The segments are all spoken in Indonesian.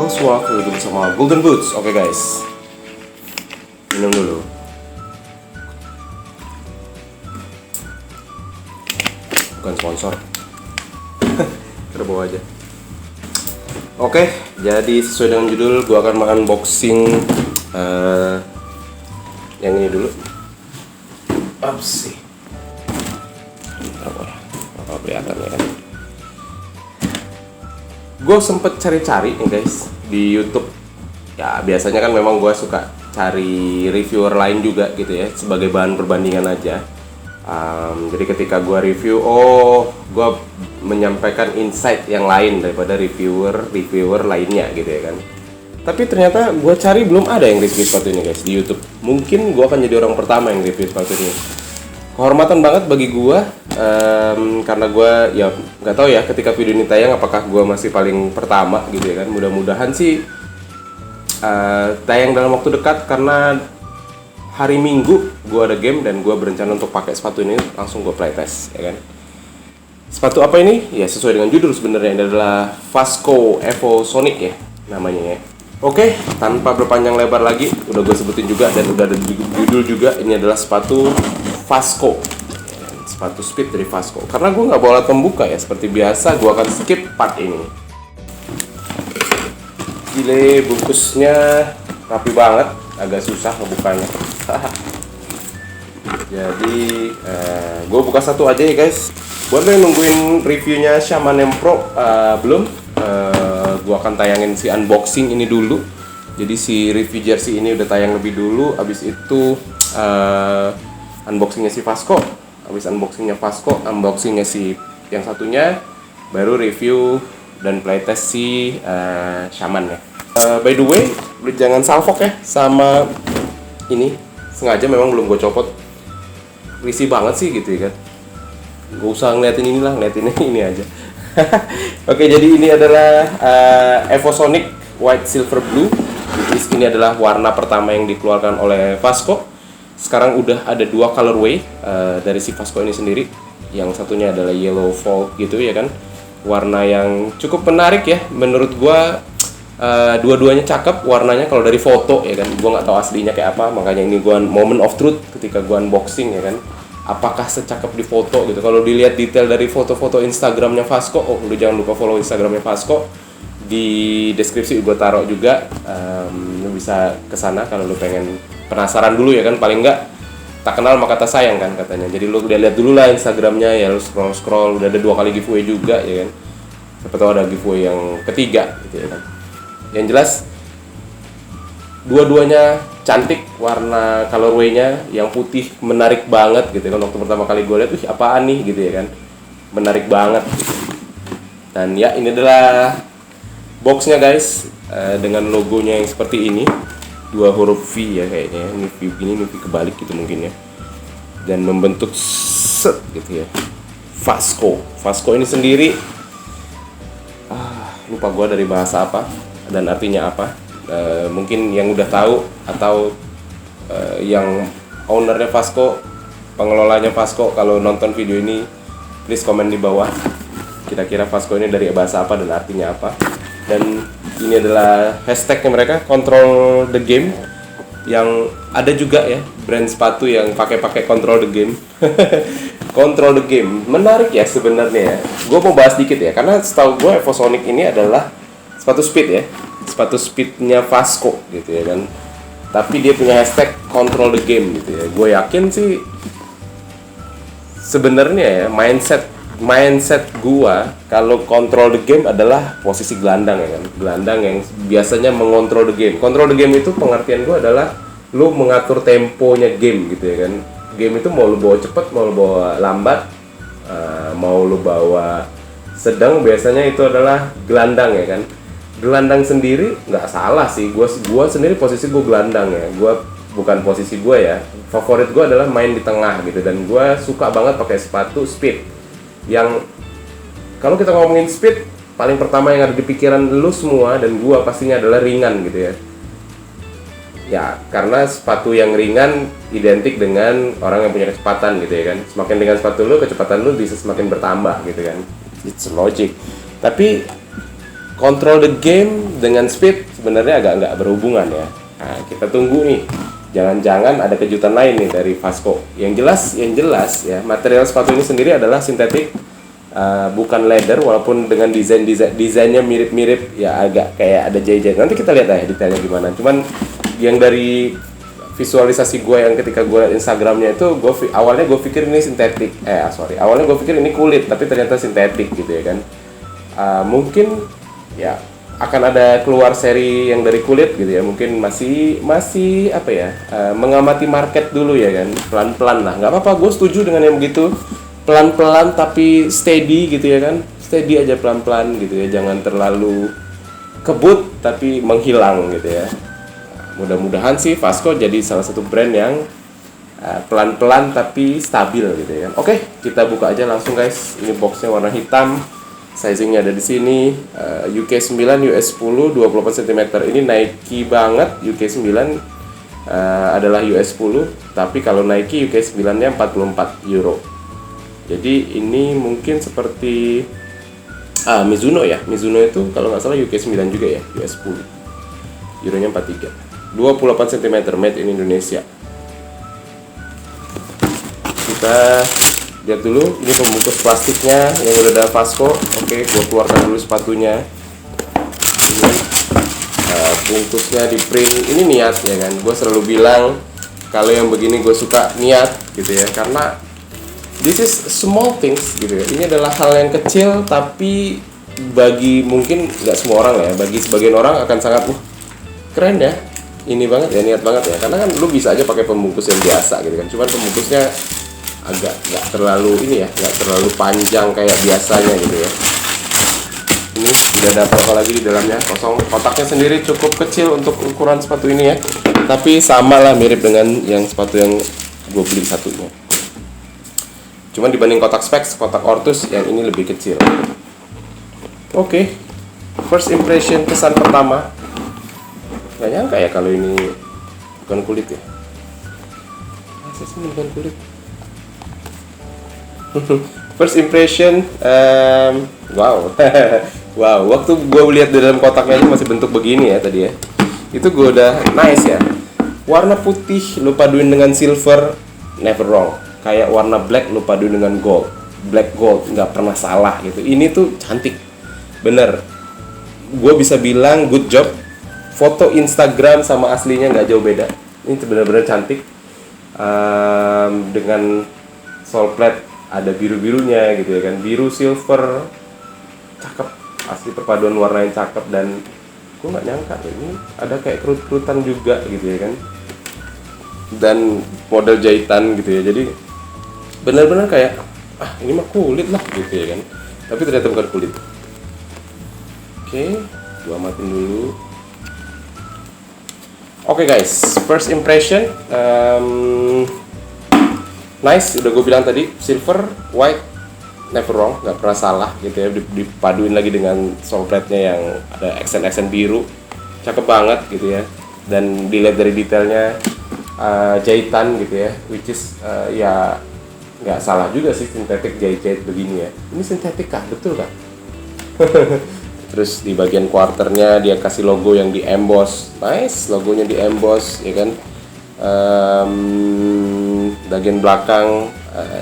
Halo semua, kembali bersama Golden Boots. Oke guys, minum dulu. Bukan sponsor. Kita bawa aja. Oke, jadi sesuai dengan judul, gua akan unboxing yang ini dulu. Apa sih? Apa kelihatan ya kan? Gue sempet cari-cari nih guys di YouTube. Ya biasanya kan memang gue suka cari reviewer lain juga gitu ya, sebagai bahan perbandingan aja. Jadi ketika gue review, gue menyampaikan insight yang lain daripada reviewer lainnya gitu ya kan. Tapi ternyata gue cari belum ada yang review sepatu ini guys di YouTube. Mungkin gue akan jadi orang pertama yang review sepatu ini. Kehormatan banget bagi gue, karena gue ya nggak tahu ya ketika video ini tayang apakah gue masih paling pertama gitu ya kan. Mudah-mudahan sih tayang dalam waktu dekat, karena hari Minggu gue ada game dan gue berencana untuk pakai sepatu ini langsung gue playtest ya kan. Sepatu apa ini? Ya sesuai dengan judul sebenarnya, ini adalah Vasco Evo Sonic ya namanya ya. Oke, tanpa berpanjang lebar lagi, udah gue sebutin juga dan udah ada judul juga. Ini adalah sepatu Vasco, sepatu speed dari Vasco. Karena gue nggak bawa alat pembuka ya, seperti biasa gue akan skip part ini. Gile, bungkusnya rapi banget, agak susah ngebukanya. Jadi gue buka satu aja ya guys. Buat lo yang nungguin reviewnya Shaman M Pro, belum, gue akan tayangin si unboxing ini dulu. Jadi si review jersey ini udah tayang lebih dulu. Abis itu unboxingnya si Vasco. Abis unboxingnya Vasco, unboxingnya si yang satunya, baru review dan playtest si Shaman ya. By the way, jangan salfok ya sama ini. Sengaja memang belum gue copot. Risih banget sih gitu ya kan. Gak usah ngeliatin inilah, ngeliatin ini aja. Oke, jadi ini adalah Evo Sonic White Silver Blue. Ini adalah warna pertama yang dikeluarkan oleh Vasco. Sekarang udah ada dua colorway dari si Vasco ini sendiri. Yang satunya adalah yellow fall gitu ya kan. Warna yang cukup menarik ya. Menurut gua dua-duanya cakep warnanya kalau dari foto ya kan. Gua nggak tahu aslinya kayak apa, makanya ini gua moment of truth ketika gua unboxing ya kan. Apakah secakep di foto gitu. Kalau dilihat detail dari foto-foto Instagramnya Vasco, lu jangan lupa follow Instagramnya Vasco. Di deskripsi gue taruh juga, lu bisa kesana kalau lu pengen penasaran dulu ya kan. Paling enggak tak kenal maka tak sayang kan katanya. Jadi lu udah lihat dulu lah Instagramnya ya, lu scroll, udah ada 2 kali giveaway juga ya kan. Siapa tahu ada giveaway yang ketiga gitu ya kan. Yang jelas dua-duanya cantik, warna colorway-nya yang putih menarik banget gitu kan. Waktu pertama kali gue lihat, apaan nih gitu ya kan, menarik banget gitu. Dan ya ini adalah boxnya guys, dengan logonya yang seperti ini, 2 huruf V ya kayaknya. Ini V gini, ini V kebalik gitu mungkin ya, dan membentuk set gitu ya, Vasco ini sendiri, lupa gue dari bahasa apa dan artinya apa. Mungkin yang udah tahu atau yang ownernya Vasco, pengelolanya Vasco, kalau nonton video ini please komen di bawah kira-kira Vasco ini dari bahasa apa dan artinya apa. Dan ini adalah hashtagnya mereka, control the game, yang ada juga ya brand sepatu yang pakai control the game. Control the game menarik ya sebenarnya ya. Gue mau bahas dikit ya, karena setahu gue Evo Sonic ini adalah sepatu speed ya, sepatu speednya Vasco gitu ya kan. Tapi dia punya hashtag control the game gitu ya. Gue yakin sih sebenarnya ya mindset gua kalau control the game adalah posisi gelandang ya kan. Gelandang yang biasanya mengontrol the game. Control the game itu pengertian gua adalah lu mengatur temponya game gitu ya kan. Game itu mau lu bawa cepet, mau lu bawa lambat, mau lu bawa sedang, biasanya itu adalah gelandang ya kan. Gelandang sendiri nggak salah sih, gua sendiri posisi gua gelandang ya. Gua bukan posisi gua ya, favorit gua adalah main di tengah gitu. Dan gua suka banget pakai sepatu speed yang, kalau kita ngomongin speed, paling pertama yang ada di pikiran lu semua dan gua pastinya adalah ringan gitu ya. Ya karena sepatu yang ringan identik dengan orang yang punya kecepatan gitu ya kan. Semakin dengan sepatu lu, kecepatan lu bisa semakin bertambah gitu kan. It's logic. Tapi control the game dengan speed sebenarnya agak nggak berhubungan ya. Nah, kita tunggu nih. Jangan-jangan ada kejutan lain nih dari Vasco. Yang jelas ya, material sepatu ini sendiri adalah sintetik, bukan leather, walaupun dengan desainnya mirip-mirip ya, agak kayak ada jahit-jahit. Nanti kita lihat aja detailnya gimana. Cuman yang dari visualisasi gue yang ketika gue liat Instagramnya itu, awalnya gue pikir ini sintetik, awalnya gue pikir ini kulit, tapi ternyata sintetik gitu ya kan. Mungkin ya akan ada keluar seri yang dari kulit gitu ya, mungkin masih apa ya, mengamati market dulu ya kan, pelan-pelan lah, nggak apa-apa, gue setuju dengan yang begitu, pelan-pelan tapi steady gitu ya kan, steady aja pelan-pelan gitu ya, jangan terlalu kebut tapi menghilang gitu ya. Mudah-mudahan sih Vasco jadi salah satu brand yang pelan-pelan tapi stabil gitu ya. Oke, kita buka aja langsung guys. Ini boxnya warna hitam, sizingnya ada di sini. UK 9, US 10, 28 cm. Ini Nike banget. UK 9 adalah US 10, tapi kalau Nike UK 9-nya 44 euro. Jadi ini mungkin seperti Mizuno ya. Mizuno itu kalau nggak salah UK 9 juga ya, US 10. Euronya 43. 28 cm, made in Indonesia. Kita lihat dulu, ini pembungkus plastiknya yang udah ada Vasco. Oke, gue keluarkan dulu sepatunya. Ini bungkusnya di print. Ini niat ya kan, gue selalu bilang kalau yang begini gue suka niat gitu ya, karena this is small things gitu ya. Ini adalah hal yang kecil, tapi bagi mungkin nggak semua orang ya, bagi sebagian orang akan sangat keren ya, ini banget ya, niat banget ya, karena kan lu bisa aja pakai pembungkus yang biasa gitu kan, cuman pembungkusnya agak nggak terlalu ini ya, nggak terlalu panjang kayak biasanya gitu ya. Ini tidak ada apa-apa lagi di dalamnya, kosong. Kotaknya sendiri cukup kecil untuk ukuran sepatu ini ya, tapi sama lah, mirip dengan yang sepatu yang gue beli satunya, cuman dibanding kotak Specs, kotak Ortus yang ini lebih kecil. Oke, first impression, kesan pertama. Gak nyangka ya kalau ini bukan kulit ya. Asesnya bukan kulit. First impression, wow. Wow, waktu gue lihat di dalam kotaknya ini masih bentuk begini ya tadi ya. Itu gue udah nice ya. Warna putih lu paduin dengan silver, never wrong. Kayak warna black lu paduin dengan gold, black gold, nggak pernah salah gitu. Ini tuh cantik, bener. Gue bisa bilang good job. Foto Instagram sama aslinya nggak jauh beda. Ini benar-benar cantik. Dengan sole plate ada biru-birunya gitu ya kan, biru silver, cakep. Asli perpaduan warna yang cakep, dan gue nggak nyangka ini ada kayak kerut-kerutan juga gitu ya kan, dan model jahitan gitu ya. Jadi benar-benar kayak ini mah kulit lah gitu ya kan, tapi ternyata bukan kulit. Oke, gua matiin dulu. Oke guys, first impression, nice. Udah gue bilang tadi, silver, white, never wrong, nggak pernah salah gitu ya. Dipaduin lagi dengan sole plate-nya yang ada aksen-aksen biru, cakep banget gitu ya. Dan dilihat dari detailnya, jahitan gitu ya, which is ya nggak salah juga sih, sintetik jahit-jahit begini ya. Ini sintetik kah? Betul kah? Terus di bagian quarternya dia kasih logo yang di emboss, nice, logonya di emboss ya kan. Bagian belakang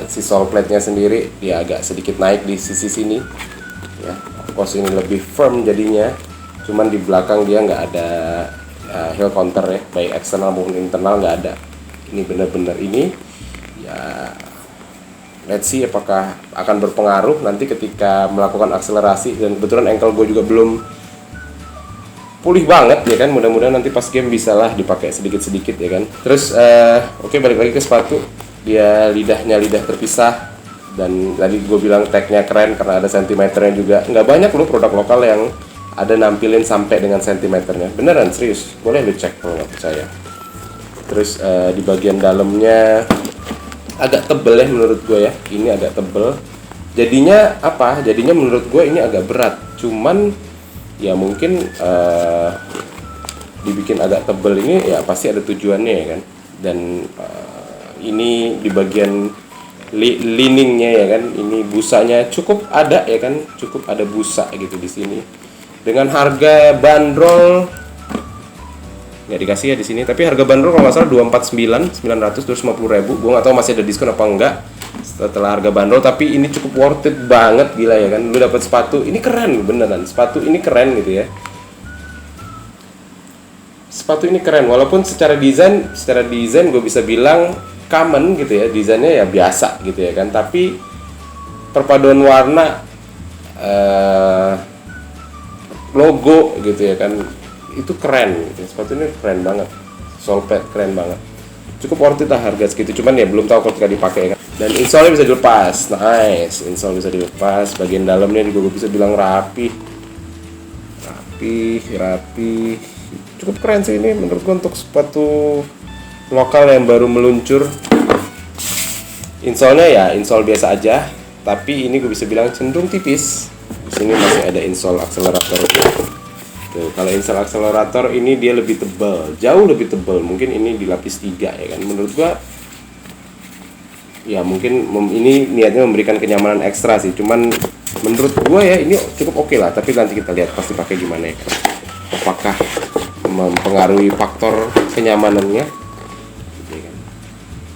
si sole plate-nya sendiri dia agak sedikit naik di sisi sini ya, pos ini lebih firm jadinya. Cuman di belakang dia nggak ada heel counter ya, baik eksternal maupun internal nggak ada. Ini benar-benar ini ya, let's see apakah akan berpengaruh nanti ketika melakukan akselerasi. Dan kebetulan ankle gue juga belum pulih banget ya kan, mudah-mudahan nanti pas game bisa lah dipakai sedikit-sedikit ya kan. Terus oke, balik lagi ke sepatu. Dia lidah terpisah, dan tadi gue bilang tagnya keren karena ada sentimeternya juga. Nggak banyak loh produk lokal yang ada nampilin sampai dengan sentimeternya, beneran serius, boleh lu cek kalau nggak percaya. Terus di bagian dalamnya agak tebel ya menurut gue ya, ini agak tebel. Jadinya apa? Jadinya menurut gue ini agak berat. Cuman ya mungkin dibikin agak tebel ini ya pasti ada tujuannya ya kan. Dan ini di bagian liningnya ya kan, ini busanya cukup ada ya kan, cukup ada busa gitu di sini. dengan harga bandrol nggak dikasih ya di sini, tapi harga bandrol kalau nggak salah 249.900, 250.000. Gue nggak tahu masih ada diskon apa enggak setelah harga bandrol, tapi ini cukup worth it banget, gila ya kan. Lu dapat sepatu ini keren beneran, sepatu ini keren gitu ya. Sepatu ini keren, walaupun secara desain gue bisa bilang common gitu ya, desainnya ya biasa gitu ya kan, tapi perpaduan warna, logo gitu ya kan, itu keren gitu. Sepatu ini keren banget, sole pad keren banget, cukup worth it lah harga segitu. Cuman ya belum tahu ketika dipakai kan. Dan insole bisa dilepas, nice, insole bisa dilepas, bagian dalamnya juga gue bisa bilang rapi, cukup keren sih ini menurut gue untuk sepatu lokal yang baru meluncur. Insole-nya ya insole biasa aja, tapi ini gue bisa bilang cenderung tipis. Di sini masih ada insole akselerator. Tuh, kalau insole akselerator ini dia lebih tebal, jauh lebih tebal. Mungkin ini dilapis 3 ya kan. Menurut gue ya mungkin ini niatnya memberikan kenyamanan ekstra sih. Cuman menurut gue ya ini cukup oke lah, tapi nanti kita lihat pasti pakai gimana ya kan. Apakah mempengaruhi faktor kenyamanannya.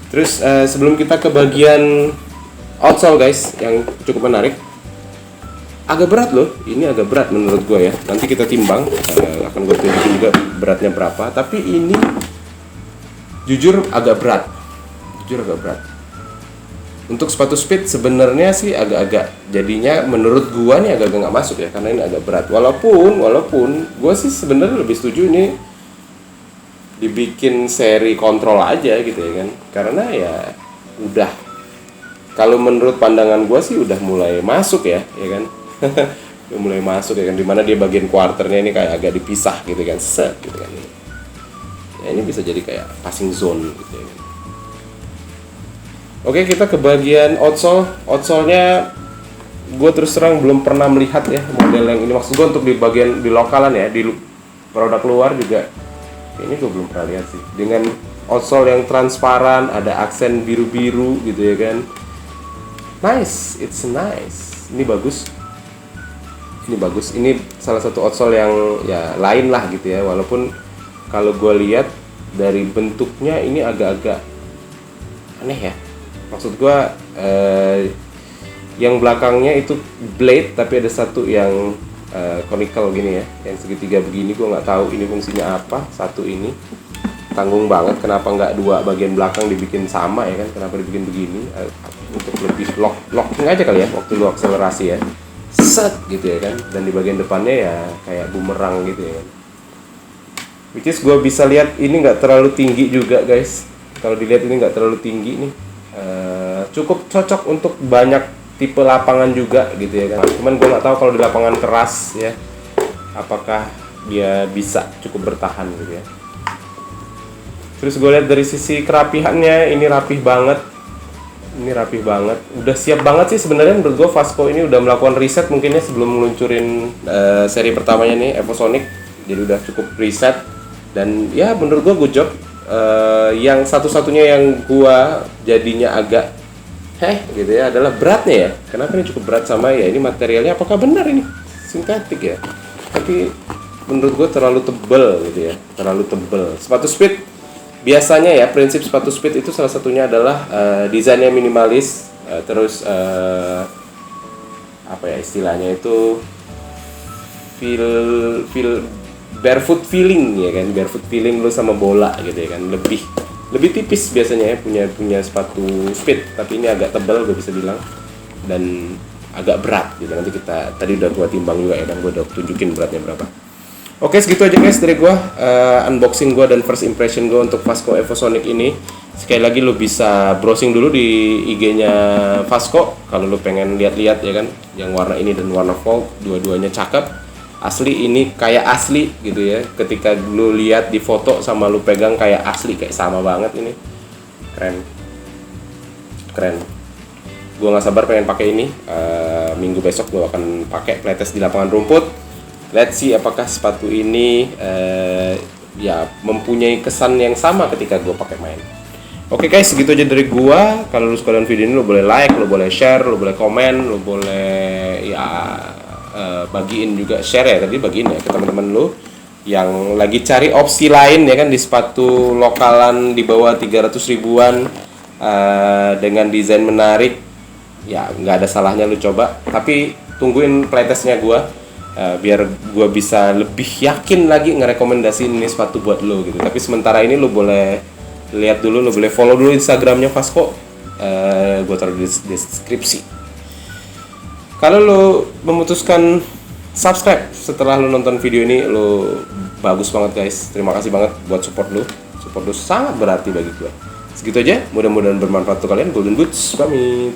Terus sebelum kita ke bagian outsole guys, yang cukup menarik, agak berat loh, ini agak berat menurut gue ya. Nanti kita timbang, akan gue tunjukin juga beratnya berapa. Tapi ini jujur agak berat, Untuk sepatu speed sebenarnya sih agak-agak, jadinya menurut gue nih agak-agak nggak masuk ya, karena ini agak berat. Walaupun gue sih sebenarnya lebih setuju ini dibikin seri kontrol aja gitu ya kan, karena ya udah, kalau menurut pandangan gue sih udah mulai masuk ya kan. Udah mulai masuk ya kan, dimana dia bagian quarternya ini kayak agak dipisah gitu kan, set gitu kan. Ya ini bisa jadi kayak passing zone gitu ya kan. Oke, kita ke bagian outsole-nya gue terus terang belum pernah melihat ya model yang ini. Maksud gue untuk di bagian di lokalan ya, di produk luar juga ini gue belum pernah lihat sih, dengan outsole yang transparan, ada aksen biru-biru gitu ya kan. Nice, it's nice. Ini bagus. Ini salah satu outsole yang ya lain lah gitu ya. Walaupun kalau gue lihat dari bentuknya ini agak-agak aneh ya. Maksud gue yang belakangnya itu blade, tapi ada satu yang conical gini ya, yang segitiga begini. Gue nggak tahu ini fungsinya apa. Satu ini tanggung banget, kenapa nggak dua bagian belakang dibikin sama ya kan, kenapa dibikin begini, untuk lebih locking aja kali ya waktu lu akselerasi ya, set gitu ya kan. Dan di bagian depannya ya kayak bumerang gitu ya kan, which is gue bisa lihat ini nggak terlalu tinggi juga guys. Kalau dilihat ini nggak terlalu tinggi nih, cukup cocok untuk banyak tipe lapangan juga gitu ya kan. Cuman gue nggak tahu kalau di lapangan keras ya, apakah dia bisa cukup bertahan gitu ya. Terus gue lihat dari sisi kerapihannya, ini rapih banget. Udah siap banget sih sebenarnya menurut gue. Vasco ini udah melakukan riset mungkinnya sebelum meluncurin seri pertamanya nih, Evosonic. Jadi udah cukup riset, dan ya menurut gue good job. Yang satu-satunya yang gue jadinya agak gitu ya adalah beratnya ya. Kenapa ini cukup berat, sama ya ini materialnya apakah benar ini sintetik ya? Tapi menurut gue terlalu tebel gitu ya, terlalu tebel. Sepatu speed biasanya ya, prinsip sepatu speed itu salah satunya adalah desainnya minimalis, terus apa ya istilahnya itu, feel barefoot feeling ya kan, barefoot feeling lu sama bola gitu ya kan, lebih tipis biasanya ya punya sepatu speed, tapi ini agak tebal gue bisa bilang, dan agak berat gitu. Nanti kita tadi udah gua timbang juga ya, dan gua udah tunjukin beratnya berapa. Oke, segitu aja guys dari gua, unboxing gua dan first impression gua untuk Vasco Evosonic ini. Sekali lagi lu bisa browsing dulu di IG-nya Vasco kalau lu pengen lihat-lihat ya kan, yang warna ini dan warna Volt, dua-duanya cakep. Asli, ini kayak asli gitu ya. Ketika lu lihat di foto sama lu pegang kayak asli, kayak sama banget ini. Keren. Gua nggak sabar pengen pakai ini. Minggu besok gua akan pakai playtest di lapangan rumput. Let's see apakah sepatu ini ya mempunyai kesan yang sama ketika gua pakai main. Oke guys, segitu aja dari gua. Kalau lu suka dengan video ini, lu boleh like, lu boleh share, lu boleh komen, lu boleh ya bagiin juga, share ya tadi, bagiin ya ke teman-teman lu yang lagi cari opsi lain ya kan di sepatu lokalan di bawah 300 ribuan dengan desain menarik. Ya nggak ada salahnya lu coba, tapi tungguin playtestnya gua biar gua bisa lebih yakin lagi ngerekomendasiin ini sepatu buat lo gitu. Tapi sementara ini lo boleh lihat dulu, lo boleh follow dulu Instagramnya Vasco, gua taruh di deskripsi. Kalau lo memutuskan subscribe setelah lo nonton video ini, lo bagus banget guys. Terima kasih banget buat support lo sangat berarti bagi gua. Segitu aja, mudah-mudahan bermanfaat untuk kalian. Golden Boots pamit.